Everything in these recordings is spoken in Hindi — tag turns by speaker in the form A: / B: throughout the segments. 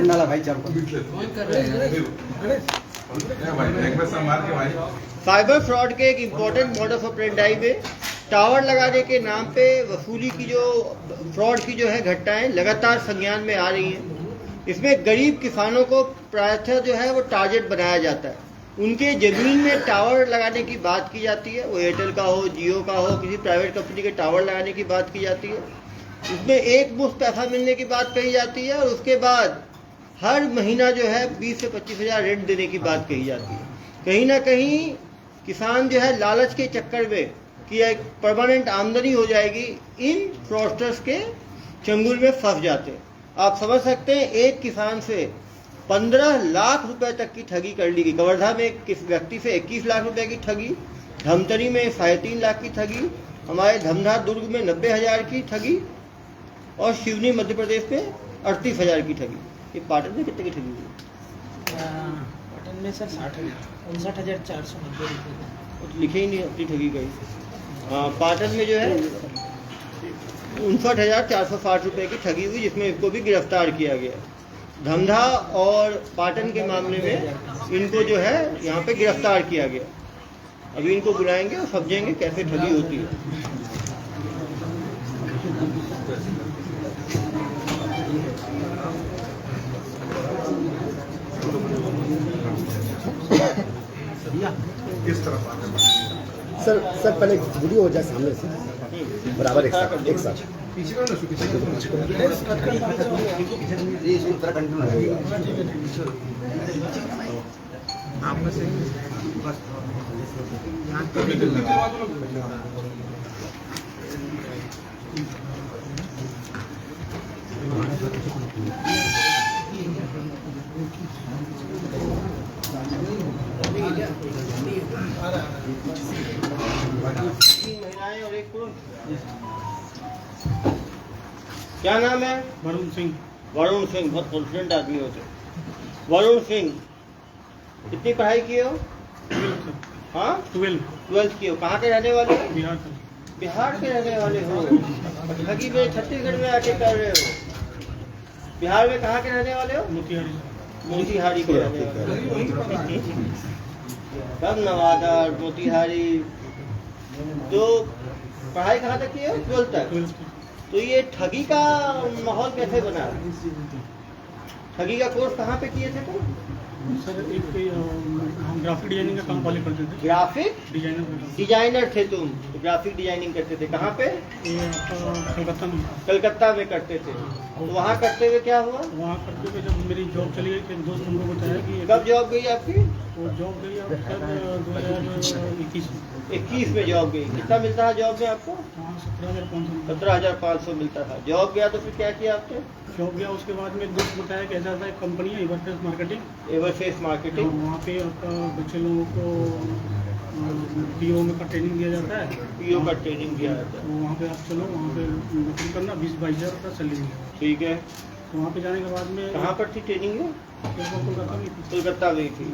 A: डाला भाई चार
B: साइबर फ्रॉड के एक इम्पोर्टेंट मॉडस ऑपरेंडाई में टावर लगाने के नाम पे वसूली की जो फ्रॉड की जो है घटनाएं लगातार संज्ञान में आ रही हैं। इसमें गरीब किसानों को प्रायः जो है वो टारगेट बनाया जाता है। उनके जमीन में टावर लगाने की बात की जाती है, वो एयरटेल का हो, जियो का हो, किसी प्राइवेट कंपनी के टावर लगाने की बात की जाती है। उसमें एक मुश्त पैसा मिलने की बात कही जाती है और उसके बाद हर महीना जो है 20 से 25 हज़ार रेंट देने की बात कही जाती है। कहीं ना कहीं किसान जो है लालच के चक्कर में कि एक परमानेंट आमदनी हो जाएगी, इन फ्रॉडस्टर्स के चंगुल में फंस जाते हैं। आप समझ सकते हैं, एक किसान से 15 लाख रुपए तक की ठगी कर ली गई। कवर्धा में किस व्यक्ति से 21 लाख रुपए की ठगी, धमतरी में 3.5 लाख की ठगी, हमारे धमधा दुर्ग में 90,000 की ठगी और शिवनी मध्य प्रदेश में 38,000 की ठगी। ये पाटन में कितने की ठगी हुई?
C: पाटन में सर 59,490 रुपये
B: लिखे ही नहीं अपनी ठगी गई। पाटन में जो है 59,460 रुपये की ठगी हुई, जिसमें इसको भी गिरफ्तार किया गया। धमधा और पाटन के मामले में इनको जो है यहाँ पे गिरफ्तार किया गया। अभी इनको बुलाएंगे और समझेंगे कैसे ठगी होती है।
A: किस तरफ सर पहले वीडियो हो जाए सामने से बराबर एक साथ
B: महिलाएं और एक पुरुष। क्या नाम है?
C: वरुण सिंह।
B: वरुण सिंह बहुत कॉन्फिडेंट आदमी होते। वरुण सिंह कितनी पढ़ाई किए हो? हाँ 12th किए हो। कहाँ के रहने वाले हो?
C: बिहार से।
B: बिहार के रहने वाले हो। ठगी में छत्तीसगढ़ में आके कर रहे हो। बिहार में कहाँ के रहने वाले हो? मोतिहारी के रहने वाले हो। कब नवादा मोतिहारी। तो पढ़ाई कहाँ तक की है? 12th तक। तो ये ठगी का माहौल कैसे बना? ठगी का कोर्स कहाँ पे किए थे तुम?
C: सर एक हम ग्राफिक डिजाइनिंग का काम पहले करते थे।
B: ग्राफिक डिजाइनर थे तुम? तो ग्राफिक डिजाइनिंग करते थे कहाँ पे?
C: ये कलकत्ता में।
B: कलकत्ता में करते थे। तो वहाँ करते हुए क्या हुआ?
C: वहाँ करते हुए जब मेरी जॉब चली गई, एक दोस्त हमको बताया कि
B: कब जॉब गई आपकी?
C: वो जॉब गई अब सर 2021 में।
B: 21 में जॉब गई। कितना मिलता है जॉब में आपको?
C: हाँ 17,500।
B: 17,500 मिलता था। जॉब गया तो फिर क्या किया आपने?
C: जॉब गया, उसके बाद में दोस्त बताया कि ऐसा ऐसा एक कंपनी है एवरफेस मार्केटिंग।
B: एवरफेस मार्केटिंग।
C: वहाँ पे आपका बच्चे लोगों को पीओ में का ट्रेनिंग दिया जाता है।
B: पीओ का ट्रेनिंग दिया जाता है।
C: तो वहाँ पे आप चलो, वहाँ पे नौकरी करना, 20-22 हज़ार रुपया सैलरी मिलेगा।
B: ठीक है।
C: तो वहाँ पे जाने के बाद में
B: कहाँ पर थी ट्रेनिंग में?
C: कोलकाता में थी।
B: कोलकाता में थी।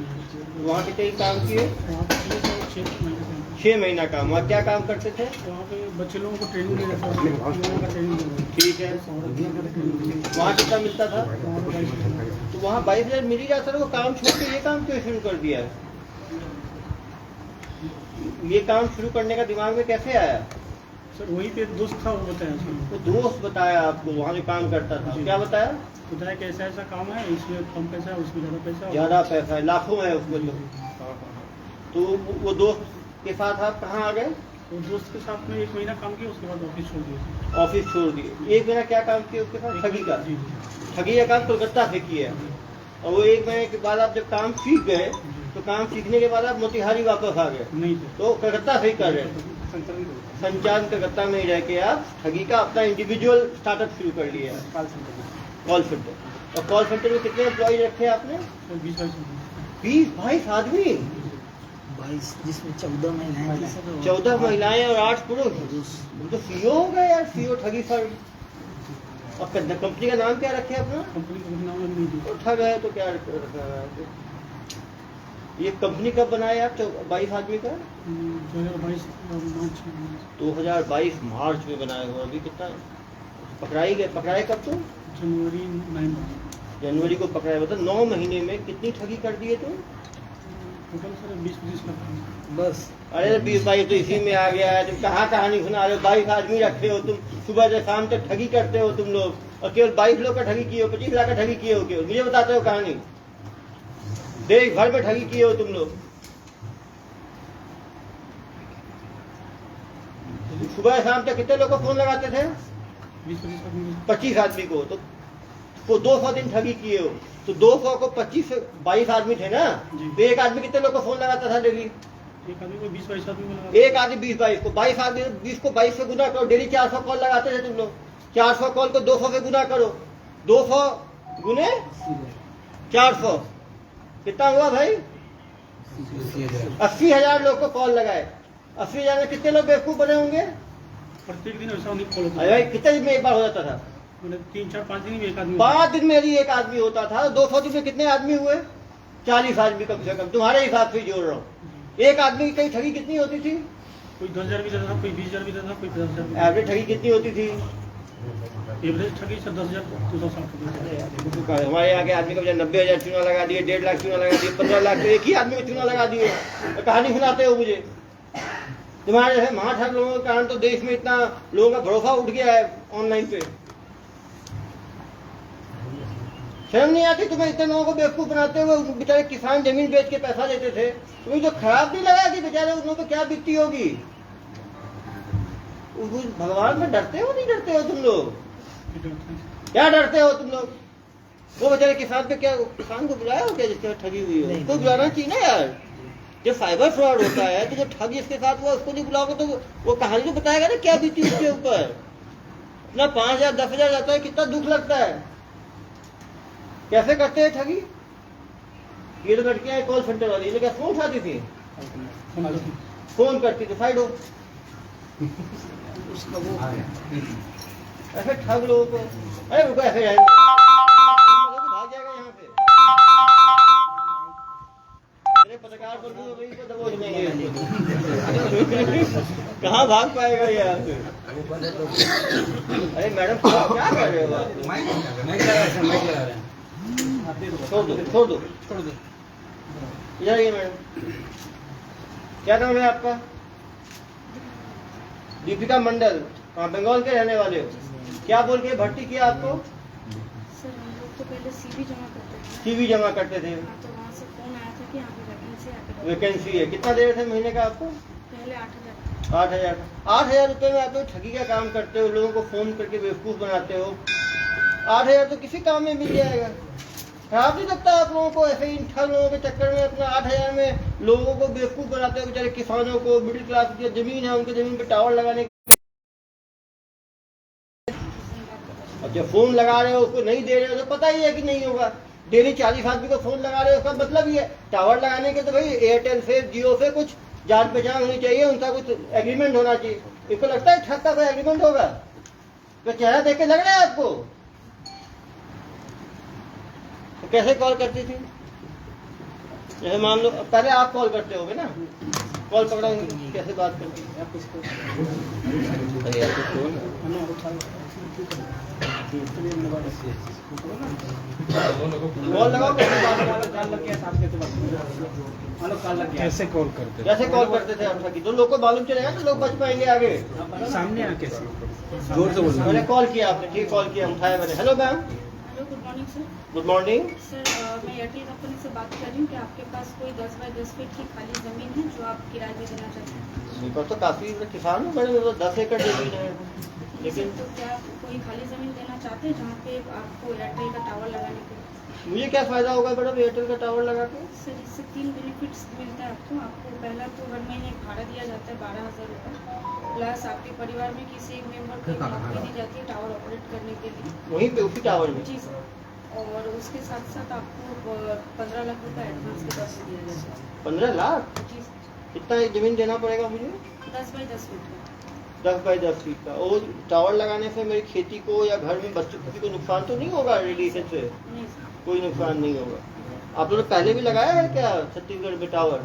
B: वहाँ कितने काम किए?
C: वहाँ पे 6 महीने काम।
B: 6 महीना काम। वहाँ क्या काम करते थे?
C: वहाँ पे बच्चे लोगों को ट्रेनिंग दिया जाता है, पीओ का ट्रेनिंग दिया जाता है।
B: ठीक है। वहाँ कितना मिलता था?
C: वहाँ पे 22,000।
B: तो वहाँ 22,000 मिल ही रहा था। वो काम छोड़ के ये काम क्यों शुरू कर दिया? ये काम शुरू करने का दिमाग में कैसे आया?
C: सर वही पे दोस्त था, वो बताया सर।
B: वो दोस्त बताया आपको? वहाँ जो काम करता था क्या बताया?
C: बताया कि ऐसा ऐसा काम है, इसमें कम पैसा है, उसमें ज़्यादा पैसा है।
B: ज्यादा पैसा है, लाखों है उसमें तो वो दोस्त के साथ आप कहाँ आ गए?
C: तो दोस्त के साथ में 1 महीना काम किया, उसके बाद ऑफिस छोड़ दिया।
B: ऑफिस छोड़ दिए। 1 महीना क्या काम किया उसके साथ? ठगी का।
C: जी।
B: ठगी का काम कोलकाता से किया। और वो 1 महीने के बाद आप जब काम सीख गए तो काम सीखने के बाद आप मोतिहारी वापस आ गए।
C: नहीं सर,
B: तो कलकत्ता से ही कर रहे थे। संचालन कलकत्ता में ही रह के आप ठगी का अपना इंडिविजुअल स्टार्टअप शुरू कर लिया। Call centre. और कॉल सेंटर में कितने एम्प्लॉय रखे आपने? 20-22 आदमी।
D: 22 जिसमें 14 महिलाएं थी सर।
B: 14 महिलाएं और 8 पुरुष। तो सीओ हो गए यार, सीओ ठगी फर्म। और कंपनी का नाम क्या रखे अपना?
C: कंपनी का नाम नहीं दी।
B: तो ठग है तो क्या रखा है? ये कंपनी कब बनाया आप? 22 आदमी का
C: 2022 मार्च में।
B: 2022 मार्च में बनाया हुआ। अभी कितना पकड़ाई गए? पकड़ाए कब तुम?
C: जनवरी 9
B: जनवरी को पकड़ा है, मतलब 9 महीने में कितनी ठगी कर दी है तुम?
C: टोटल सर 20-25 लाख का।
D: बस
B: अरे 20-22 तो इसी में आ गया है। तुम कहाँ कहानी सुना रहे हो? 22 आदमी रखे हो तुम, सुबह से शाम तक ठगी करते हो तुम लोग, और केवल 22 लोग का ठगी किए हो, 25 लाख का ठगी किए हो केवल, मुझे बताते हो कहानी। देश भर में ठगी किए हो तुम लोग। सुबह शाम तक कितने लोग को फोन लगाते थे?
C: 20-25 लाख
B: 25 आदमी को। तो 200 दिन ठगी किए हो, तो 200 को 22 आदमी थे ना,
C: जी।
B: तो एक आदमी कितने लोग को फोन लगाता था डेली?
C: एक आदमी को 20-22 आदमी को लगा।
B: एक आदमी 20-22 को, 22 आदमी 20 को 22 से गुना करो, डेली 400 कॉल लगाते थे तुम लोग। 400 कॉल को 200 से गुना करो, 200 गुने 400 कितना हुआ भाई? 80,000 लोग को कॉल लगाए। 80,000 में कितने लोग बेवकूफ बने होंगे?
C: प्रत्येक दिन ऐसा नहीं कॉल
B: अरे भाई कितने दिन में एक बार हो जाता था?
C: मैंने 3-4-5 दिन में एक आदमी
B: 5 दिन में यदि एक आदमी होता था, 200 दिन में कितने आदमी हुए? 40 आदमी कम से कम, तुम्हारे हिसाब से जोड़ रहा हूँ। एक आदमी की कई ठगी कितनी होती थी?
C: कोई 10,000 भी देता था, कोई 20,000 भी देता था, कोई 50,000 भी।
B: एवरेज ठगी कितनी होती थी?
C: एवरेज ठगी सर 10,000 260 का।
B: हमारे यहाँ के आदमी को 90,000 चूना लगा दिए, 1.5 लाख चूना लगा दिए, 15 लाख, तो एक ही आदमी को चूना लगा दिए। तो कहानी सुनाते हो मुझे। तुम्हारे जैसे महाठग लोगों के कारण तो देश में इतना लोगों का भरोसा उठ गया है ऑनलाइन पे। शर्म नहीं आती तुम्हें? इतने लोगों को बेवकूफ बनाते हुए। बेचारे किसान जमीन बेच के पैसा देते थे, तुम्हें जो खराब नहीं लगा कि बेचारे उन लोगों को क्या बीतती होगी? उस भगवान में डरते हो नहीं डरते हो तुम लोग? क्या डरते हो तुम लोग? वो बेचारे किसान पे क्या, किसान को बुलाया हो क्या जिसके ठगी हुई हो? उसको बुलाना चाहिए ना यार। जब साइबर फ्रॉड होता है तो जो ठग जिसके साथ हुआ उसको नहीं बुलाओगे तो वो कहानी तो बताएगा ना क्या बीती उसके ऊपर। अपना 5,000 10,000 जाता है, कितना दुख लगता है। कैसे करते हैं ठगी? ये तो लड़कियां हैं कॉल सेंटर वाली, क्या फोन उठाती थी, फोन करती थी, साइड हो।
D: उसका वो
B: ऐसे ठग लोगों को, अरे रुको ऐसे जाएंगे, भाग जाएगा यहाँ से। अरे पत्रकार बंधु तो वही को दबोच लेंगे। कहाँ भाग पाएगा ये यहाँ से? अरे मैडम क्या कर रहे हो आप? छोड़ दो इधर आइए मैडम। क्या नाम है आपका? दीपिका मंडल। कहाँ बंगाल के रहने वाले हो? क्या बोल के भर्ती किया आपको?
E: सर हम लोग तो पहले सीवी जमा करते थे।
B: सीवी जमा करते थे,
E: हाँ, तो वहाँ से फोन आया था कि यहाँ पे वैकेंसी है।
B: वैकेंसी है। कितना दे रहे थे महीने का आपको?
E: पहले 8,000।
B: 8,000 रुपए में आप लोग ठगी का काम करते हो, लोगों को फोन करके बेवकूफ बनाते हो। 8,000 तो किसी काम में मिल जाएगा। खराब नहीं लगता आप लोगों को? ऐसे ही ठग लोगों के चक्कर में अपना 8,000 में लोगों को बेवकूफ बनाते हो। बेचारे किसानों को, मिडिल क्लास की जमीन है उनकी जमीन पे टावर लगाने, अब जब फोन लगा रहे हो उसको नहीं दे रहे हो तो पता ही है कि नहीं होगा। डेली 40 आदमी को फोन लगा रहे हो, उसका मतलब ही है टावर लगाने के तो भाई एयरटेल से, जियो से कुछ जान पहचान होनी चाहिए, उनका कुछ एग्रीमेंट होना चाहिए। इसको लगता है ठग का कोई एग्रीमेंट होगा? तो चेहरा देख के लग रहा है आपको? तो कैसे कॉल करती थी? जैसे मान लो पहले आप कॉल करते होगे ना, कॉल पकड़ा कैसे बात करती है? कॉल लगाओ,
C: कैसे कॉल करते
B: कैसे कॉल करते थे आप? तो लोग को मालूम चलेगा तो लोग बच पाएंगे आगे।
C: सामने आके
B: जोर से बोलो। मैंने कॉल किया, आपने ठीक कॉल किया, उठाया मैंने। Hello ma'am.
E: Hello, good morning sir.
B: Good morning.
E: Sir मैं एयरटेल कंपनी से बात कर रही हूँ कि आपके पास कोई 10 बाई 10 फीट की खाली ज़मीन है जो आप किराए पे देना चाहते हैं?
B: मेरे पास तो काफी किसान हूँ, बड़े 10 एकड़ जमीन है, लेकिन
E: तो क्या आप कोई खाली ज़मीन देना चाहते हैं जहाँ पे आपको एयरटेल का टावर लगाने के?
B: मुझे क्या फायदा होगा मैडम एयरटेल का टावर लगा के?
E: सर इससे 3 बेनिफिट्स मिलता है आपको। पहला तो हर महीने भाड़ा दिया जाता है 12,000 रुपये, प्लस आपके परिवार में किसी एक मेंबर को नौकरी दी जाती है टावर ऑपरेट करने के लिए।
B: वहीं पे उसी टावर में?
E: जी सर। और उसके साथ साथ आपको 15 लाख रुपए एडवांस के तौर पर दिया जाता है।
B: 15 लाख?
E: जी सर।
B: कितना जमीन देना पड़ेगा मुझे?
E: 10 बाई 10 फीट का।
B: 10 बाई 10 फीट का। और टावर लगाने से मेरी खेती को या घर में बच्चों किसी को नुकसान तो नहीं होगा? रेडिएशन से
E: नहीं सर।
B: कोई नुकसान नहीं होगा। आप लोगों ने पहले भी लगाया है क्या छत्तीसगढ़ में टावर?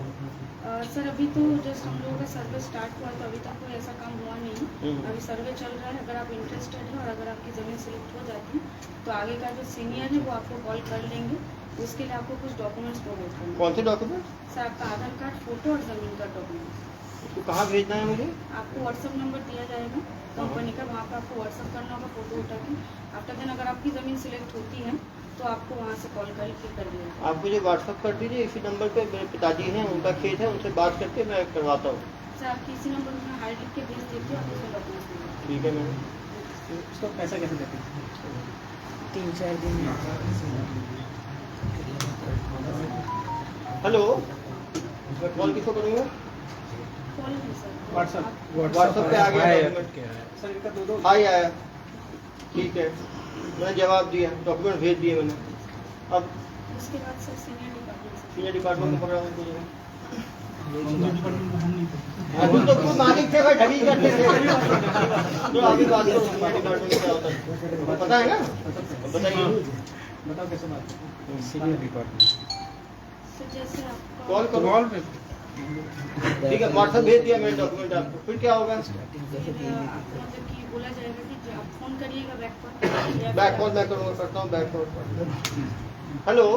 E: सर अभी तो जस्ट हम लोगों का सर्वे स्टार्ट हुआ तो अभी तक कोई ऐसा काम हुआ नहीं। अभी सर्वे चल रहा है। अगर आप इंटरेस्टेड हैं और अगर आपकी ज़मीन सिलेक्ट हो जाती है तो आगे का जो सीनियर है वो आपको कॉल कर लेंगे। उसके लिए आपको कुछ डॉक्यूमेंट्स प्रोवाइड करना।
B: कौन से डॉक्यूमेंट?
E: सर आपका आधार कार्ड, फोटो और ज़मीन का डॉक्यूमेंट्स।
B: उसको कहाँ भेजना है मुझे?
E: आपको व्हाट्सअप नंबर दिया जाएगा कंपनी का, वहाँ पर आपको व्हाट्सअप करना होगा फोटो उठा के। आफ्टर देन अगर आपकी ज़मीन सिलेक्ट होती है तो आपको वहाँ से कॉल करके कर दिया।
B: आप मुझे व्हाट्सअप कर दीजिए इसी नंबर पे। मेरे पिताजी हैं, उनका खेत है, उनसे बात करके मैं करवाता हूँ।
E: सर आप किसी नंबर में हाई लिख के भेज दीजिए, आप उसमें डॉक्यूमेंट्स भेजिए।
B: ठीक है मैम।
C: उसका पैसा कैसे देते हैं?
D: 3-4 दिन में।
B: हेलो, मैं कॉल किसको करूँगा?
E: कॉल नहीं सर,
B: व्हाट्सएप पे आ गया डॉक्यूमेंट।
C: सर इनका 2
B: हाई आया, ठीक है, मैंने जवाब दिया, डॉक्यूमेंट भेज दिए मैंने। अब
E: उसके बाद सर सीनियर
B: डिपार्टमेंट में पकड़ा हुआ है।
C: हम
B: अभी तो कोई मालिक थे, भाई ढगी करते थे। तो आगे बात करो, डिपार्टमेंट में क्या होता है पता है ना? बताइए।
C: बताओ कैसे बात? सीनियर डिपार्टमेंट
E: सर जैसे आपका
B: कॉल करो।
C: कॉल पे
B: ठीक है, व्हाट्सएप भेज दिया मैंने डॉक्यूमेंट आपको। फिर क्या होगा?
E: आपको मतलब कि बोला जाएगा कि आप फोन करिएगा बैक कॉल।
B: बैक कॉल मैं करूँगा, करता हूँ बैक कॉल। हेलो,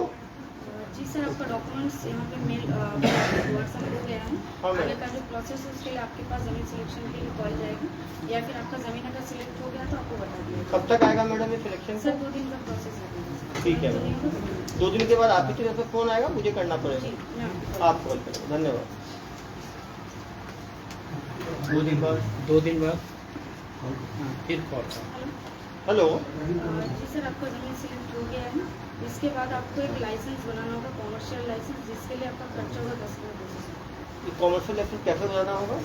E: जी सर आपका डॉक्यूमेंट्स यहाँ पे मेल व्हाट्सएप हो गया है।
B: हाँ, मैम।
E: आगे का जो प्रोसेस है उसके लिए आपके पास ज़मीन सिलेक्शन के लिए कॉल जाएगी, या फिर आपका ज़मीन अगर सिलेक्ट हो गया तो आपको बता दिया।
B: कब तक आएगा मैडम ये सिलेक्शन?
E: सर 2 दिन का प्रोसेस है।
B: ठीक है, 2 दिन के बाद आपकी तरफ से फ़ोन आएगा, मुझे करना
E: जी
B: पड़ेगा।
E: मैं आपको
B: आप कॉल करें, धन्यवाद। 2 दिन बाद
C: 2 दिन बाद फिर कॉल।
B: हेलो,
E: जी सर आपका ज़मीन सिलेक्ट हो गया है। इसके बाद आपको एक लाइसेंस बनाना होगा, कॉमर्शियल लाइसेंस, जिसके लिए आपका खर्चा होगा 10,000।
B: ये कॉमर्शियल लाइसेंस कैसे बनाना होगा?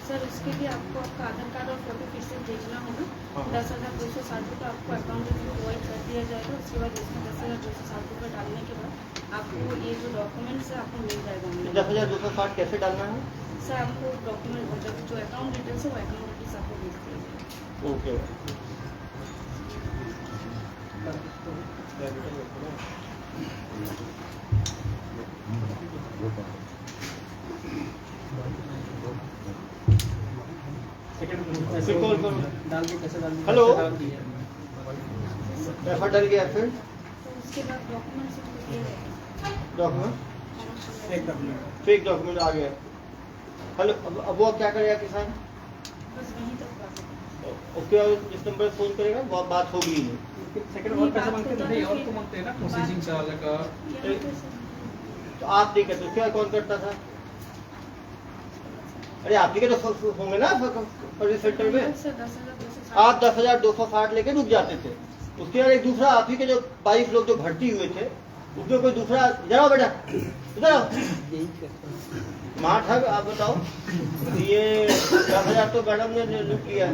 E: सर उसके लिए आपको आपका आधार कार्ड और फोटो फिर से भेजना होगा।
B: हाँ।
E: 10,260 रुपये आपको अकाउंट में प्रोवाइड कर दिया जाएगा। उसके बाद इसमें 10,260 रुपये डालने के बाद आपको ये जो डॉक्यूमेंट्स है आपको मिल जाएगा।
B: 10,260 कैसे डालना है?
E: सर आपको डॉक्यूमेंट मतलब जो अकाउंट डिटेल्स है वो अकाउंट डिटेल्स आपको भेज दिया जाएगा।
B: ओके। फिर कॉल करो।
C: डाल के कैसे डाल?
B: हेलो।
C: डाल दिया।
B: एफर्ट डल गया, फिर
E: तो उसके बाद डॉक्यूमेंट्स आपको दिए जाएंगे।
B: डॉक्यूमेंट
C: एक डॉक्यूमेंट
B: फेक डॉक्यूमेंट आ गया। हेलो, अब वो क्या करेगा किसान?
E: बस वहीं तक बात है।
B: उसके बाद जिस नंबर पर फोन करेगा वो बात होगी ही नहीं।
C: सेकंड और पैसा मांगते हैं? नहीं और तो मांगते हैं ना, प्रोसेसिंग चार्ज का।
E: यहाँ पे सर
B: तो आप नहीं करते, क्या कौन करता था? अरे आप ही के तो होंगे ना सर्विस सेंटर में।
E: सर 10,260
B: आप 10,260 लेके रुक जाते थे। उसके बाद एक दूसरा आप ही के जो 22 लोग जो भर्ती हुए थे उसमें कोई दूसरा, इधर आओ बेटा, इधर आओ।
D: यही करता हूँ।
B: माँ ठग, आप बताओ, ये 10,000 तो मैडम ने लूट लिया।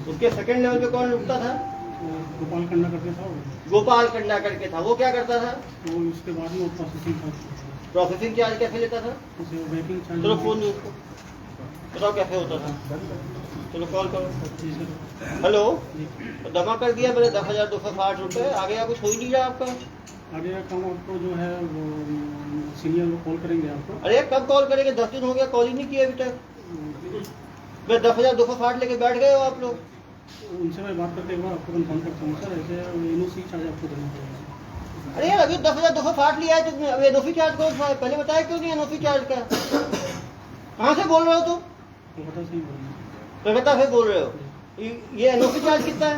B: उसके सेकंड लेवल पे कौन लूटता था?
C: गोपाल खन्ना करके था वो।
B: गोपाल कंडा करके था। वो क्या करता था?
C: वो उसके बाद में वो प्रोसेसिंग था,
B: प्रोसेसिंग चार्ज कैसे लेता था?
C: उसे वेटिंग चार्ज।
B: चलो फोन दो उसको, बताओ कैसे होता था। चलो कॉल करो।
C: जी सर।
B: हेलो, जमा कर दिया मैंने 10,260 रुपये। आगे का कुछ हो ही नहीं रहा आपका।
C: आगे का काम आपको जो है वो सीनियर लोग कॉल करेंगे आपको।
B: अरे कब कॉल करेंगे? 10 दिन हो गया, कॉल ही नहीं किया अभी तक। मैं 10,260 लेके बैठ गए हो आप लोग।
C: उनसे मैं बात करके एक बार आपको कंफर्म करता हूँ सर। ऐसे एनओसी चार्ज आपको देना पड़ेगा।
B: अरे यार अभी 10,260 लिया है तुमने, अब एनओसी चार्ज कौन सा है? पहले बताया क्यों नहीं एनओसी चार्ज का? कहाँ से बोल रहे हो तुम?
C: कोलकाता से ही बोल रहे हैं।
B: कलकत्ता से बोल रहे हो? ये एनओसी चार्ज कितना है?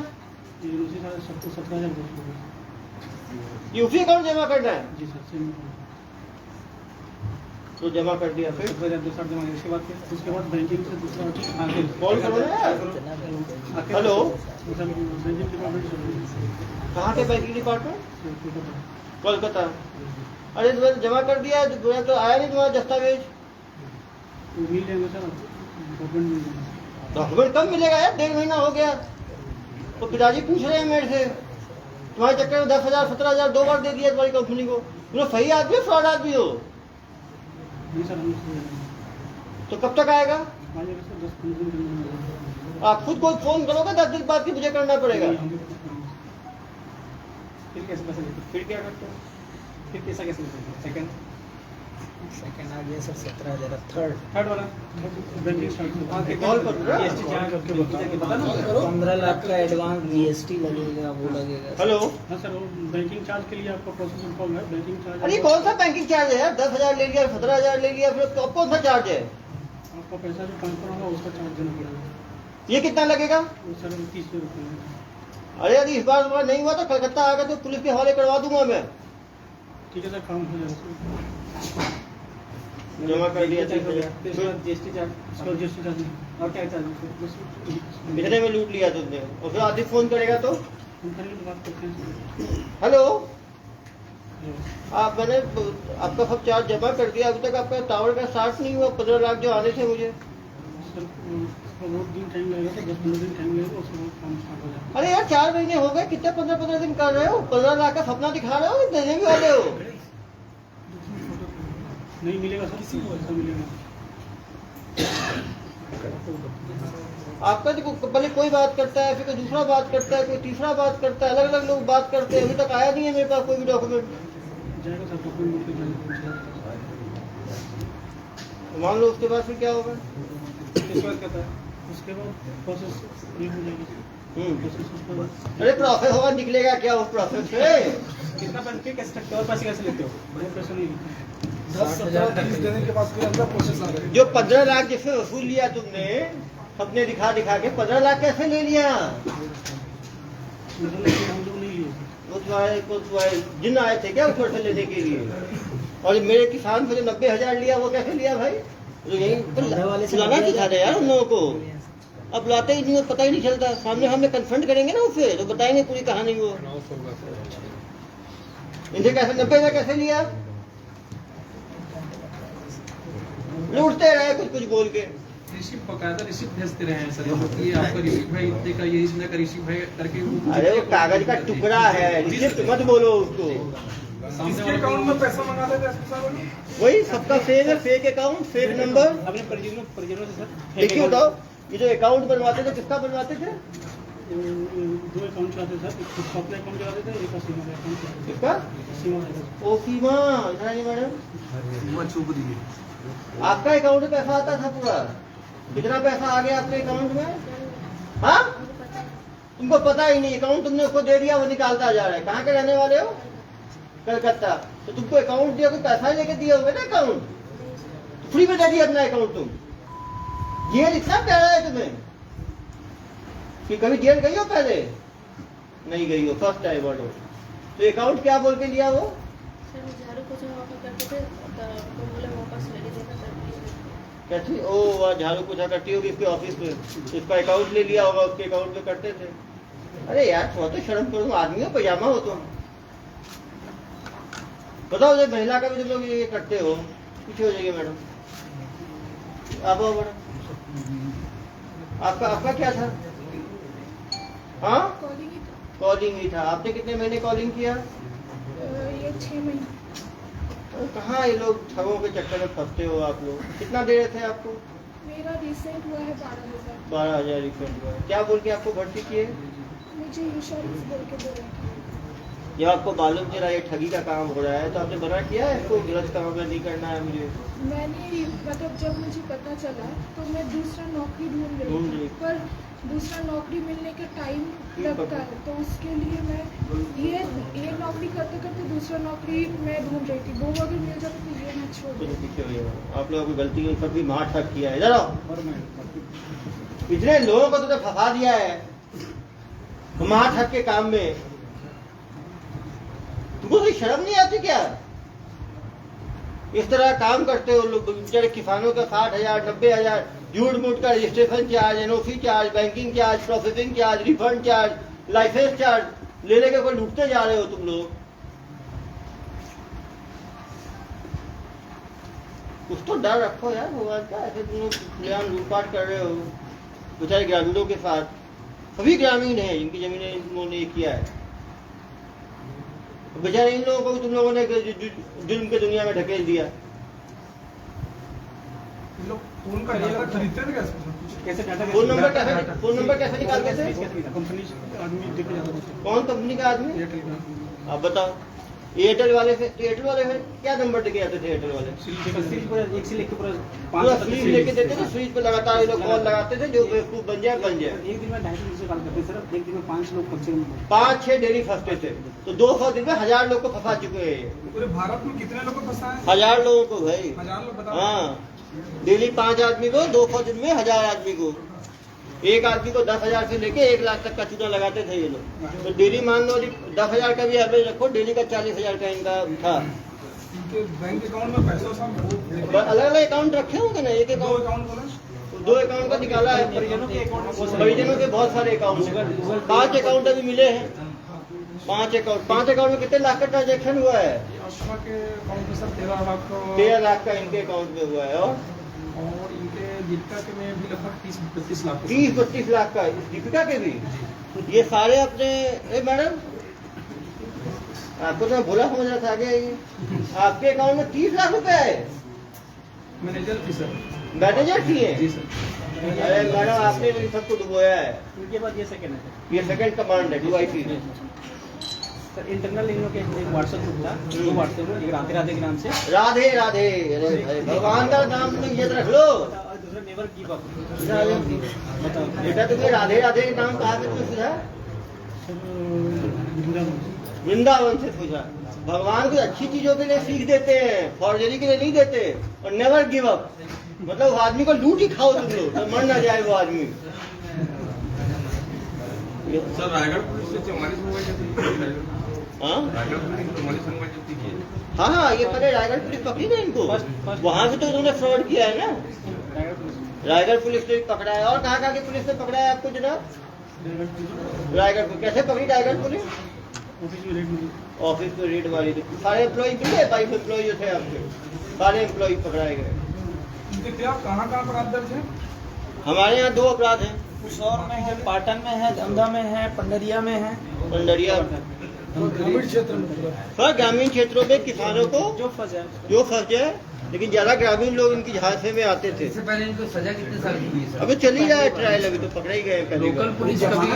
C: एनओसी चार्ज सबको 17,000
B: ये उसी अकाउंट जमा करना है?
C: जी सर सेम।
B: तो जमा कर दिया, फिर
C: 17,260 जमा किया। उसके बाद बैंकिंग से दूसरा आगे
B: कॉल करो ना यार।
C: आगे
B: हेलो,
C: बैंकिंग डिपार्टमेंट
B: कहाँ के बैंकिंग डिपार्टमेंट?
C: से
B: कोलकाता। अरे तुम्हें जमा कर दिया, तो आया नहीं तुम्हारा दस्तावेज?
C: मिल जाएंगे सर, डॉक्यूमेंट मिल जाएंगे।
B: डॉक्यूमेंट कब मिलेगा यार? 1.5 महीना हो गया। तो पिताजी पूछ रहे हैं मेरे से, तुम्हारे चक्कर में 10,000 17,000 2 बार दे दिया तुम्हारी कंपनी को। तुम सही आदमी हो, फ्रॉड आदमी हो?
C: नहीं सर, हम
B: तो कब तक आएगा?
C: आ जाएगा सर, 10-15 दिन में।
B: आप खुद को फोन करोगे 10 दिन बाद की मुझे करना पड़ेगा?
C: फिर कैसे पैसे देते?
B: फिर क्या करते हो?
C: फिर पैसा कैसे देते? सेकंड
D: सेकंड आ गया सर 17,000 थर्ड
C: वाला बैंकिंग स्टार्ट
B: कॉल पर
C: जीएसटी चार्ज आपके बता ना
D: 15 लाख का एडवांस जीएसटी लगेगा वो लगेगा
B: हेलो।
C: हाँ सर, वो बैंकिंग चार्ज के लिए आपका प्रोसेसिंग कॉल है। बैंकिंग चार्ज
B: अरे कौन सा बैंकिंग चार्ज है यार? 10,000 ले लिया, 17,000 ले लिया, फिर अब कौन सा चार्ज है?
C: आपका पैसा जो ट्रांसफर होगा उसका चार्ज देना पड़ेगा।
B: ये कितना लगेगा?
C: वो सर 30 रुपये।
B: अरे यदि इस बार तुम्हारा नहीं हुआ तो कलकत्ता आकर तो पुलिस के हवाले करवा दूंगा मैं।
C: ठीक है सर, काम हो जाएगा।
B: जमा कर दिया।
C: जीएसटी चार्ज जीएसटी चार्ज नहीं और क्या चार्ज?
B: कितने में लूट लिया तुमने? और फिर आदित्य फोन करेगा तो
C: हम करेंगे, बात करते हैं।
B: हेलो, मैंने आपका सब चार्ज जमा कर दिया, अभी तक आपका टावर का स्टार्ट नहीं हुआ। 15 लाख जो आने थे मुझे।
C: सर बहुत दिन टाइम लगेगा, तो 10-15 दिन टाइम लगेगा, उसके बाद काम स्टार्ट हो जाएगा।
B: अरे यार 4 महीने हो गए, कितने 15-15 दिन कर रहे हो? 15 लाख का सपना दिखा रहे हो, देने भी वाले हो?
C: नहीं मिलेगा सर, किसी को ऐसा मिलेगा।
B: आपका देखो, पहले कोई बात करता है, फिर कोई दूसरा बात करता है, कोई तीसरा बात करता है, अलग अलग लोग बात करते हैं। अभी तक आया नहीं है मेरे पास कोई भी डॉक्यूमेंट।
C: जाएगा सर, डॉक्यूमेंट पे जाएगा।
B: मान लो उसके बाद फिर क्या होगा?
C: उसके बाद कहता है, उसके बाद प्रोसेस ये हो जाएगी। प्रोसेस उसके बाद
B: अरे प्रोसेस होगा, निकलेगा क्या उस प्रोसेस से?
C: कितना पैसे कैसे सकते हो और पैसे कैसे लेते हो? बड़े पैसे नहीं लेते।
F: 10-17 देने के बाद फिर अंदर प्रोसेस आ गया।
B: जो 15 लाख जिससे वसूल लिया तुमने, सबने दिखा दिखा के 15 लाख कैसे ले लिया?
C: हम लोग नहीं लिए।
B: कुछ जिन आए थे क्या ऊपर से लेने के लिए? और मेरे किसान से जो 90,000 लिया वो कैसे लिया भाई? तो यही सुनाना चाहिए था यार उन लोगों को। अब लाते ही नहीं, पता ही नहीं चलता। सामने हमने कन्फ्रंट करेंगे ना उससे, तो बताएंगे पूरी कहानी वो। इनसे कैसे 90,000 कैसे लिया? लूटते रहे कुछ कुछ बोल के।
G: रिसिप्ट बकायदा रिसिप्ट भेजते रहे हैं सर, ये आपका रिसिप्ट भाई इतने का, ये इतने का रिसिप्ट भाई करके वो।
B: अरे वो कागज का टुकड़ा है, रिसिप्ट मत बोलो उसको।
F: इसके अकाउंट में पैसा मंगा लेते हैं।
B: वही सबका फेक है, फेक अकाउंट, फेक नंबर।
C: अपने परिजनों से सर
B: देखिए बताओ, ये जो अकाउंट बनवाते थे किसका बनवाते थे?
C: 2 अकाउंट चलाते सर, एक अपना अकाउंट चलाते थे, एक सीमा का अकाउंट चलाते थे।
B: किसका?
C: सीमा का।
B: ओ सीमा, इधर आइए मैडम। आपका अकाउंट में पैसा आता था पूरा? कितना पैसा आ गया आपके अकाउंट में? हाँ, तुमको पता ही नहीं। अकाउंट तुमने उसको दे दिया, वो निकालता जा रहा है। कहाँ के रहने वाले हो? कलकत्ता। तो तुमको अकाउंट दिया, कोई पैसा लेके दिए होंगे ना अकाउंट? फ्री में दे दिया अपना अकाउंट तुम। जेल इतना प्यारा है तुम्हें कि कभी जेल गई हो पहले? नहीं गई हो, फर्स्ट टाइम हो। तो अकाउंट क्या बोल के लिया वो?
E: सर झाड़ू पोछा वापस करते थे, तो बोले वापस ले लीजिएगा सर।
B: कैसी? ओ वह झाड़ू पोछा करती होगी इसके ऑफिस में, इसका अकाउंट ले लिया होगा, उसके अकाउंट में करते थे। अरे यार थोड़ा तो शर्म करो, आदमी हो, पैजामा हो तुम। बताओ जब महिला का भी तुम लोग ये करते हो। पीछे हो जाइए मैडम, आप आओ मैडम। आपका क्या था? हाँ, कॉलिंग ही था। आपने कितने महीने कॉलिंग किया?
E: ये 6 महीने।
B: कहाँ ये लोग ठगों के चक्कर में फंसते हो आप लोग? कितना दे रहे थे आपको?
E: मेरा रिसेंट हुआ है 12,000।
B: 12,000 रिफंड हुआ है। क्या बोल के आपको भर्ती किए?
E: मुझे इंश्योरेंस बोल के दे रहे थे।
B: जब आपको मालूम चला ये ठगी का काम हो रहा है तो आपने मना किया है इसको गलत काम में नहीं करना है मुझे?
E: मैंने मतलब जब मुझे पता चला तो मैं दूसरा नौकरी ढूंढ
B: ढूंढ
E: रही
B: रही।
E: थी, पर दूसरा नौकरी मिलने के टाइम लगता है, तो उसके लिए मैं ये नौकरी करते करते दूसरा नौकरी मैं ढूंढ रही थी। वो अगर मिल जाता तो ये मैं छोड़
B: चलो
E: दूँ।
B: पीछे हो जाओ। आप लोगों की गलती है, सब भी मार ठग किया है। इधर आओ। इतने लोगों को तो फंसा दिया है मार ठग के काम में। तुमको कोई शर्म नहीं आती क्या? इस तरह काम करते हो लोग। बेचारे किसानों का 60,000 90,000 झूठ मूठ का registration charge, NOC charge, banking charge, processing charge, refund charge, licence charge ले लेके कोई लूटते जा रहे हो तुम लोग। कुछ तो डर रखो यार भगवान का। ऐसे तुम लोग खुलेआम लूटपाट कर रहे हो बेचारे ग्रामीणों के साथ। सभी ग्रामीण हैं जिनकी जमीनें इन्होंने ये किया है। बेचारे इन लोगों को भी तुम लोगों ने जुल्म के दुनिया में ढकेल दिया।
F: फोन का डाटा खरीदते थे
C: कैसे डाटा?
B: फोन नंबर कैसे निकालते थे?
C: कंपनी आदमी देखे जाता था।
B: कौन कंपनी का आदमी?
C: एयरटेल का।
B: आप बताओ। एयरटेल वाले से क्या नंबर लेके आते थे एयरटेल वाले?
C: एक से लेके पूरा
B: पूरा स्लीप लेके देते थे, स्लीप पे लगातार ये लोग कॉल लगाते थे, जो बेवकूफ बन जाए बन जाए।
C: एक दिन में 250 से कॉल करते सर, एक दिन में 5 लोग कम से कम
B: 5-6 डेली फंसते थे, तो 200 दिन में 1000 लोग को फंसा चुके हैं ये।
F: पूरे भारत में कितने लोगों को फंसा है?
B: 1000 लोगों को भाई।
F: 1000 लोग बताओ।
B: हाँ, डेली 5 आदमी को, 200 दिन में 1000 आदमी को, एक आदमी को 10,000 से लेके 1 लाख तक का चूना लगाते थे ये लोग। तो डेली मान लो 10,000 का भी एवरेज रखो, डेली का 40,000 का इनका था।
F: इनके बैंक अकाउंट में पैसा सब
B: अलग अलग अकाउंट रखे होंगे ना, एक
F: दो
B: अकाउंट,
F: अकाउंट बोला
B: 2 अकाउंट का निकाला है। परिजनों के बहुत सारे अकाउंट हैं, 5 अकाउंट अभी मिले हैं। 5 अकाउंट में कितने लाख का ट्रांजेक्शन हुआ है?
F: अशफा के अकाउंट में सर 13 लाख
B: 13 लाख का इनके अकाउंट में हुआ है।
F: और इनके दीपिका के में भी लगभग 30-32 लाख
B: 30-32 लाख का दीपिका के भी। ये सारे अपने मैडम आपको तो मैं बोला समझ रहा था, आगे आइए। आपके अकाउंट में 30 लाख रुपए है?
F: मैनेजर थी सर।
B: मैनेजर थी है?
F: जी सर।
B: अरे मैडम आपने इन सबको डुबोया है।
C: उनके बाद ये सेकंड है
B: ये सेकंड कमांड है DYC।
C: सर। इंटरनल इन लोग के एक व्हाट्सएप ग्रुप था, वो व्हाट्सएप में राधे राधे के नाम से
B: राधे राधे, अरे भाई भगवान का नाम तुम याद रख लो।
C: दूसरा नेवर गिव अप।
B: बताओ बेटा, तुम्हें राधे राधे के नाम कहाँ से तुमने सुना? वृंदावन से पूछा। भगवान कुछ अच्छी चीजों के लिए सीख देते हैं, फॉर्जरी के लिए नहीं देते। और नेवर गिव अप मतलब वो आदमी को लूट ही खाओ तुम लोग, तो मर ना जाए वो आदमी।
H: सर रायगढ़ पुलिस से 44 मोबाइल जब्त की है।
B: हाँ
H: रायगढ़ पुलिस ने 44 मोबाइल जब्त की है।
B: हाँ, ये पहले रायगढ़ पुलिस पकड़ी ना इनको, वहां से तो इन्होंने फ्रॉड किया है ना। रायगढ़ पुलिस ने पकड़ा है। और कहाँ की पुलिस ने पकड़ा है आपको जनाब? रायगढ़ पुलिस। कैसे पकड़ी रायगढ़ पुलिस? ऑफिस में रेड मारी थी। सारे एम्प्लॉय मिले, 22 एम्प्लॉय जो थे आपके, सारे एम्प्लॉय पकड़ाए गए।
F: इनके खिलाफ कहाँ अपराध दर्ज है?
B: हमारे यहाँ 2 अपराध हैं।
D: कुशौर में है, पाटन में है, दमदा में है, पंडरिया में है।
B: पंडरिया
F: ग्रामीण क्षेत्र में
B: सर, ग्रामीण क्षेत्रों में किसानों को
D: जो फंसा
B: जो फंस जाए, लेकिन ज्यादा ग्रामीण लोग इनकी झांसे में आते थे।
H: इससे पहले इनको सजा कितने साल की हुई है सर?
B: अभी चल ही रहा है ट्रायल, अभी तो पकड़े ही गए पहले।
H: लोकल पुलिस कभी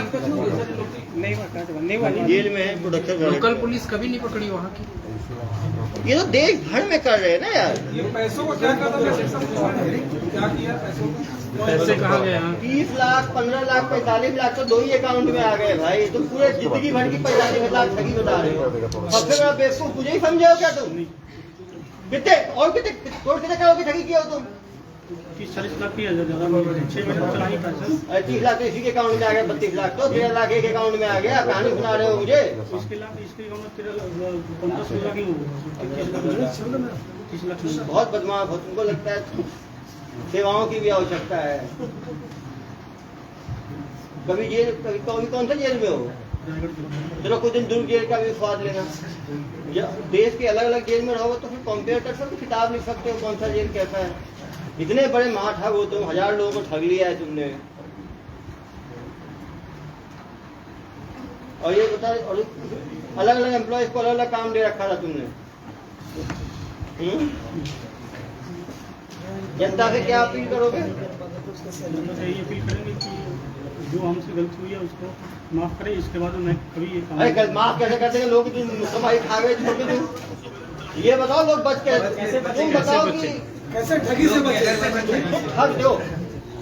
B: जेल में है, प्रोडक्शन।
H: लोकल पुलिस कभी नहीं पकड़ी वहाँ की?
B: ये तो देश भर में कर रहे हैं ना यार।
F: ये पैसों को क्या करता है? क्या किया पैसों को?
H: पैसे कहाँ गए?
B: 30 लाख, 15 लाख, 45 लाख तो 2 ही अकाउंट में आ गए भाई। तुम पूरे जिंदगी भर की 45 लाख ठगी बता रहे हो। सबसे बड़ा बेवकूफ मुझे ही समझे हो क्या तुम? कितने करोगे ठगी किया हो तुम?
C: 30-40 लाख की है, ज्यादा 6 महीने चला ही था सर।
B: 30 लाख तो इसी के अकाउंट में आ गया, 32 लाख तो 13 लाख एक अकाउंट में आ गया। कहानी सुना रहे हो मुझे?
C: इसके अकाउंट में 15-16 लाख ही होगा। 30 लाख
B: बहुत बदमाश हो, तुमको लगता है सेवाओं की भी आवश्यकता है। कभी जेल, कभी कौन सा जेल में हो? चलो कुछ दिन दुर्ग जेल का भी स्वाद लेना। देश के अलग अलग जेल में रहोगे तो फिर कंपेयर कर सकते, किताब लिख सकते हो कौन सा जेल कैसा है। इतने बड़े महाठग हो तुम, 1000 लोगों को ठग लिया है तुमने। और ये बता, और अलग अलग एम्प्लॉयज को अलग अलग काम दे रखा था तुमने। जनता से क्या अपील करोगे?
C: यही अपील करेंगे कि जो हमसे गलती हुई है उसको माफ करें, इसके बाद मैं कभी ये काम
B: अरे माफ कैसे करते हैं लोग? कमाई खा गए छोड़ के। ये बताओ लोग बच के, तुम बताओ कि
F: कैसे ठगी से बचे?
B: तुम ठग दो।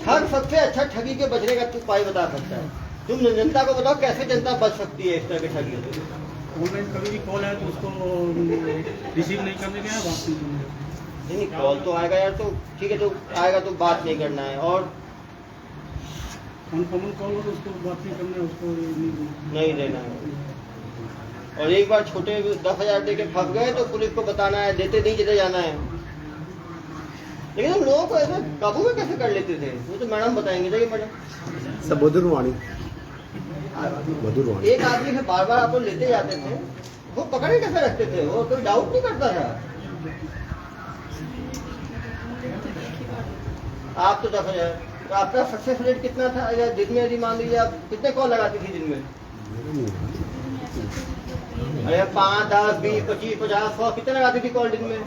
B: ठग सबसे अच्छा ठगी के बचने का उपाय बता सकता है। तुम जनता को बताओ कैसे जनता बच सकती है इस तरह के ठगी से।
C: ऑनलाइन कभी भी कॉल आया तो उसको रिसीव नहीं करने गया, बात नहीं करने गया।
B: नहीं, कॉल तो आएगा यार, तो ठीक है, तो आएगा तो बात नहीं करना है। और
C: अनकॉमन कॉल हो तो उसको बात नहीं करना है, उसको
B: नहीं देना है। और एक बार छोटे 10,000 दे के फंस गए तो पुलिस को बताना है, देते नहीं चले जाना है। लेकिन हम लोगों को ऐसे काबू में कैसे कर लेते थे, वो तो मैडम बताएंगे। देखिए मैडम,
A: सब मधुरवाणी
B: एक आदमी से बार बार आप लोग लेते जाते थे, वो पकड़े कैसे रखते थे? वो कोई डाउट नहीं करता था। आप तो 10,000, तो आपका सक्सेस रेट कितना था? अगर दिन में यदि मान लीजिए आप कितने कॉल लगाती थी दिन में? अरे 5, 10, 20, 25, 50, 100 कितने लगाती थी कॉल दिन में?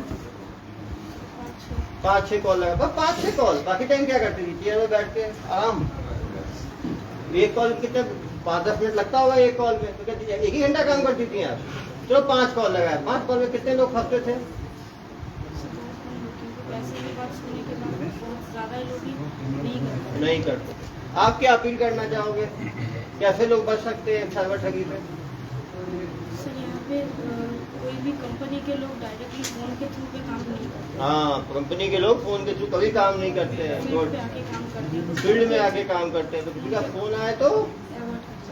B: 5-6 कॉल लगा, बस 5-6 कॉल। बाकी टाइम क्या करती थी? चेयर में बैठ के आराम। एक कॉल कितने 5-10 मिनट लगता होगा एक कॉल में, तो कहती 1 ही घंटा काम करती थी आप। चलो 5 कॉल लगाए, 5 कॉल में कितने लोग फंसते थे?
E: पैसे की बात सुनने के बाद बहुत ज़्यादा लोग ही
B: नहीं करते। आप क्या अपील करना चाहोगे, कैसे लोग बच सकते हैं साइबर ठगी से?
E: सर यहाँ पे कोई भी कंपनी के लोग डायरेक्टली फोन के थ्रू पे काम नहीं करते,
B: हाँ, कंपनी के लोग फोन के थ्रू कभी काम नहीं करते हैं,
E: फील्ड पे आके काम करते हैं।
B: फील्ड में आके काम करते हैं। तो किसी का फोन आए तो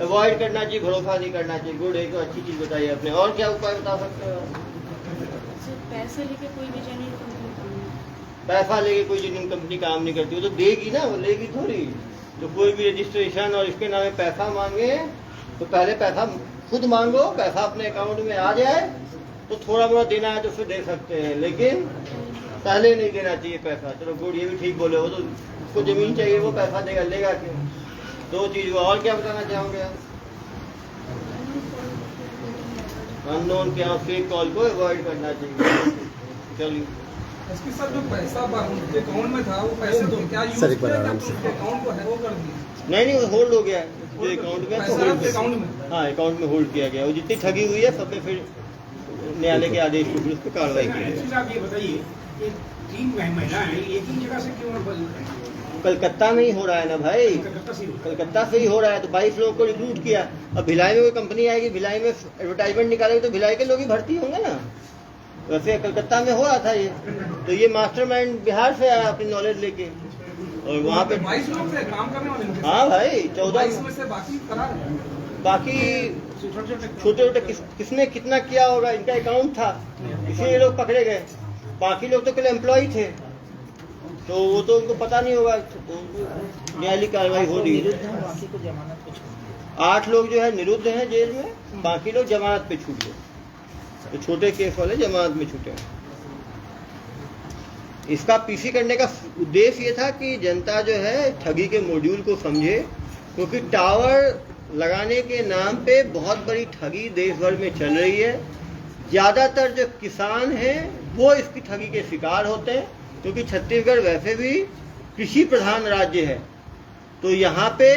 B: अवॉइड करना चाहिए, भरोसा नहीं करना चाहिए। गुड, एक तो अच्छी चीज बताइए आपने। और क्या उपाय बता सकते हो?
E: सर पैसे लेके कोई भी जेन्युइन कंपनी काम नहीं
B: पैसा लेके कोई जेन्युइन कंपनी काम नहीं करती, वो तो देगी ना, वो लेगी थोड़ी। तो कोई भी रजिस्ट्रेशन और इसके नाम पे पैसा मांगे तो पहले पैसा खुद मांगो, पैसा अपने अकाउंट में आ जाए तो थोड़ा बहुत देना है तो उससे दे सकते हैं, लेकिन पहले नहीं देना चाहिए पैसा। चलो गुड, ये भी ठीक बोले। वो तो उसको जमीन चाहिए, वो पैसा देगा, लेगा क्यों? 2 चीज हुआ। और क्या बताना चाहोगे आप? अननोन क्या फेक कॉल को अवॉइड करना चाहिए। चलिए
F: एसपी सर, जो पैसा उनके अकाउंट में था, वो पैसे तो क्या यूज
A: सर, एक बार
F: किया
A: आराम
F: या
A: से।
F: उनके अकाउंट को हैक कर दिया?
B: नहीं, वो होल्ड हो गया है। जो अकाउंट में
F: पैसा आपके अकाउंट में?
B: हाँ, अकाउंट में होल्ड किया गया। वो जितनी ठगी हुई है सब पे फिर न्यायालय के आदेश के फिर उस पर कार्रवाई की जाएगी।
I: आप ये बताइए कि 3 महिलाएं एक ही जगह से क्यों बदल रही हैं?
B: कलकत्ता में ही हो रहा है ना भाई,
I: कलकत्ता से ही होता है।
B: कलकत्ता से ही हो रहा है। तो 22 लोगों को रिक्रूट किया। अब भिलाई में कोई कंपनी आएगी, भिलाई में एडवर्टाइजमेंट निकालेगी तो भिलाई के लोग ही भर्ती होंगे ना। वैसे कलकत्ता में हो रहा था ये। तो ये मास्टरमाइंड बिहार से आया अपनी नॉलेज लेके, और वहाँ पे
F: 22 लोग थे काम करने वाले लोग।
B: हाँ भाई,
F: 22
B: 14
F: में से बाकी फरार हैं।
B: बाकी छोटे छोटे किसने कितना किया होगा, इनका अकाउंट था, इसलिए लोग पकड़े गए। बाकी लोग तो केवल एम्प्लॉय थे, तो वो तो उनको पता नहीं होगा। तो न्यायालयिक कार्रवाई हो रही है।
D: बाकी को जमानत पे छोड़ दिया।
B: 8 लोग जो है निरुद्ध हैं जेल में, बाकी लोग जमानत पे छूट गए। तो छोटे केस वाले जमानत में छूटे। इसका पीसी करने का उद्देश्य ये था कि जनता जो है ठगी के मॉड्यूल को समझे, क्योंकि टावर लगाने के नाम पे बहुत बड़ी ठगी देश भर में चल रही है। ज़्यादातर जो किसान हैं वो इसकी ठगी के शिकार होते हैं, क्योंकि छत्तीसगढ़ वैसे भी कृषि प्रधान राज्य है। तो यहाँ पे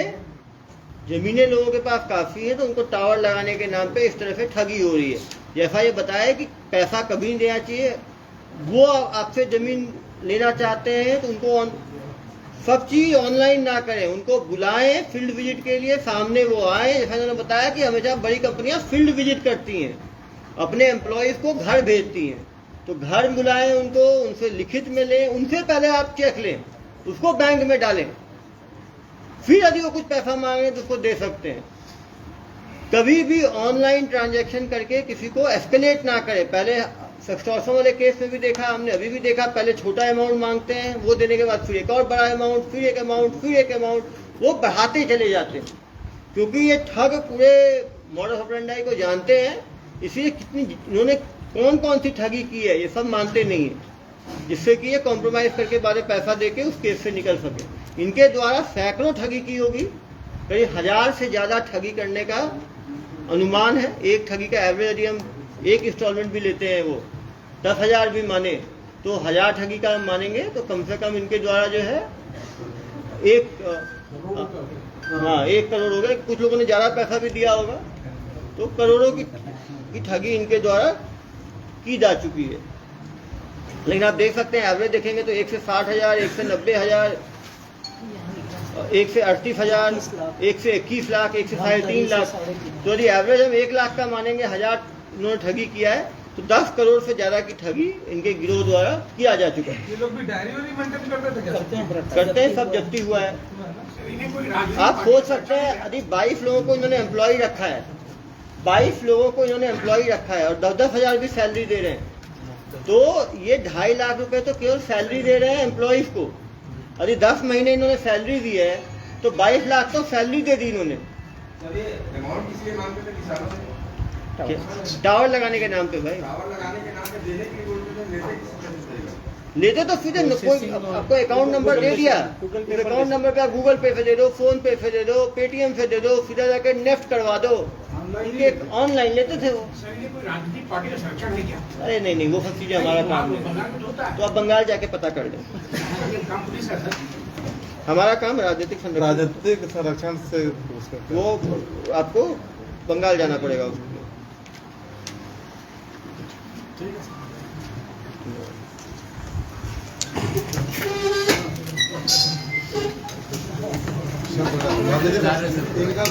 B: जमीनें लोगों के पास काफ़ी है, तो उनको टावर लगाने के नाम पे इस तरह से ठगी हो रही है। जैसा ये बताया कि पैसा कभी नहीं देना चाहिए। वो आपसे ज़मीन लेना चाहते हैं तो उनको सब चीज़ ऑनलाइन ना करें, उनको बुलाएं फील्ड विजिट के लिए, सामने वो आए। जैसा उन्होंने बताया कि हमेशा बड़ी कंपनियां फील्ड विजिट करती हैं, अपने एम्प्लॉयज़ को घर भेजती हैं। तो घर बुलाएं उनको, उनसे लिखित में लें, उनसे पहले आप चेक लें, उसको बैंक में डालें, फिर यदि वो कुछ पैसा मांगे तो उसको दे सकते हैं। कभी भी ऑनलाइन ट्रांजैक्शन करके किसी को एस्केलेट ना करें। पहले सेक्सटॉर्शन वाले केस में भी देखा हमने, अभी भी देखा, पहले छोटा अमाउंट मांगते हैं, वो देने के बाद फिर एक और बड़ा अमाउंट, फिर एक अमाउंट, फिर एक अमाउंट, वो बढ़ाते चले जाते हैं। क्योंकि ये ठग पूरे मॉडस ऑपरेंडी को जानते हैं, इसलिए कितनी इन्होंने कौन कौन सी ठगी की है ये सब मानते नहीं है, जिससे कि ये कॉम्प्रोमाइज करके बाद में पैसा देके उस केस से निकल सके। इनके द्वारा सैकड़ों ठगी की होगी, करीब 1000 से ज़्यादा ठगी करने का अनुमान है। एक ठगी का एवरेज यदि हम एक इंस्टॉलमेंट भी लेते हैं, वो 10,000 भी माने तो 1000 ठगी का मानेंगे तो कम से कम इनके द्वारा जो है 1 करोड़ हो गए। कुछ लोगों ने ज़्यादा पैसा भी दिया होगा, तो करोड़ों की ठगी इनके द्वारा की जा चुकी है। लेकिन आप देख सकते हैं एवरेज देखेंगे तो 1 से 60,000, 1 से 90,000, 1 से 38,000, 1 से 21 लाख, 1 से 3.5 लाख। तो यदि एवरेज हम 1 लाख का मानेंगे, 1000 इन्होंने ठगी किया है, तो 10 करोड़ से ज्यादा की ठगी इनके गिरोह द्वारा किया जा चुका है।
F: ये लोग भी डायरी वायरी मेंटेन करते थे क्या?
B: करते हैं, सब जब्ती हुआ है। आप सोच सकते हैं यदि 22 लोगों को इन्होंने एम्प्लॉय रखा है, 22 लोगों को इन्होंने एम्प्लॉय रखा है और 10,000 भी सैलरी दे रहे हैं, तो ये 2.5 लाख रुपए तो केवल सैलरी दे रहे हैं एम्प्लॉयज को। यदि 10 महीने इन्होंने सैलरी दी है तो 22 लाख तो सैलरी दे दी इन्होंने।
H: अमाउंट किसी नाम पे किसानों से
B: टावर लगाने के नाम पे भाई,
H: टावर लगाने के नाम पे देने के लिए बोलते थे,
B: लेते तो सीधे कोई आपको अकाउंट नंबर दे दिया, अकाउंट नंबर पे आप गूगल पे से दे दो, फोन पे से दे दो, पेटीएम से दे दो, सीधा जाके नेफ्ट करवा दो। ऑनलाइन लेते थे वो।
I: कोई राजनीतिक पार्टी का संरक्षण नहीं किया।
B: अरे नहीं नहीं, वो सब चीजें हमारा काम नहीं। तो आप बंगाल जाके पता कर लें। हमारा काम राजनीतिक
J: संरक्षण से
B: वो आपको बंगाल जाना पड़ेगा उसके लिए।
F: इनका